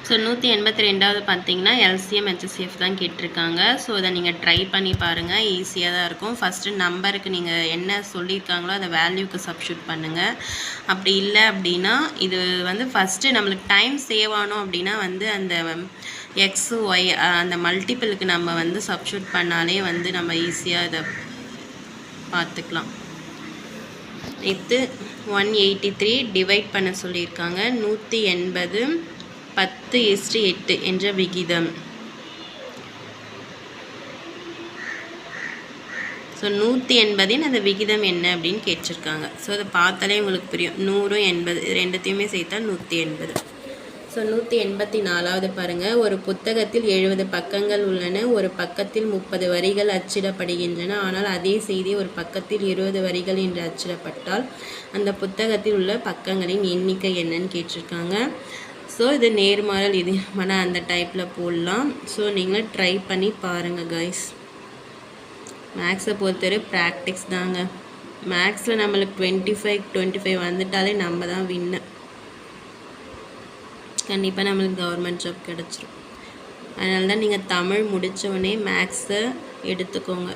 So 182வது பார்த்தீங்கன்னா LCM HCF தான் கேட்டிருக்காங்க. ஸோ இதை நீங்கள் ட்ரை பண்ணி பாருங்கள், ஈஸியாக தான் இருக்கும். ஃபஸ்ட்டு நம்பருக்கு நீங்கள் என்ன சொல்லியிருக்காங்களோ அதை வேல்யூக்கு சப்ஸ்டியூட் பண்ணுங்கள். அப்படி இல்லை அப்படின்னா இது வந்து ஃபஸ்ட்டு நம்மளுக்கு டைம் சேவ் ஆனோம் அப்படின்னா வந்து அந்த எக்ஸ் ஒய் அந்த மல்டிப்பிளுக்கு நம்ம வந்து சப்ஸ்டியூட் பண்ணாலே வந்து நம்ம ஈஸியாக இதை பார்த்துக்கலாம். இது 183 டிவைட் பண்ண சொல்லியிருக்காங்க. 180 10:8 என்ற விகிதம். ஸோ 180 அந்த விகிதம் என்ன அப்படின்னு கேட்டிருக்காங்க. ஸோ அதை பார்த்தாலே உங்களுக்கு புரியும். 100 80 ரெண்டுத்தையுமே சேர்த்தா 180. ஸோ 184வது பாருங்கள். ஒரு புத்தகத்தில் 70 பக்கங்கள் உள்ளன. ஒரு பக்கத்தில் 30 வரிகள் அச்சிடப்படுகின்றன. ஆனால் அதே செய்தி ஒரு பக்கத்தில் 20 வரிகள் என்று அச்சிடப்பட்டால் அந்த புத்தகத்தில் உள்ள பக்கங்களின் எண்ணிக்கை என்னன்னு கேட்டிருக்காங்க. ஸோ இது நேர்மாறல் இது வேணால் அந்த டைப்பில் போடலாம். ஸோ நீங்களும் ட்ரை பண்ணி பாருங்கள் கைஸ். மேக்ஸை பொறுத்தவரை ப்ராக்டிக்ஸ் தாங்க. மேக்ஸில் நம்மளுக்கு 25 வந்துட்டாலே நம்ம தான் வின்னு. கண்டிப்பாக நம்மளுக்கு கவர்மெண்ட் ஜாப் கிடச்சிரும். அதனால தான் நீங்கள் தமிழ் முடித்தவொடனே மேக்ஸை எடுத்துக்கோங்க.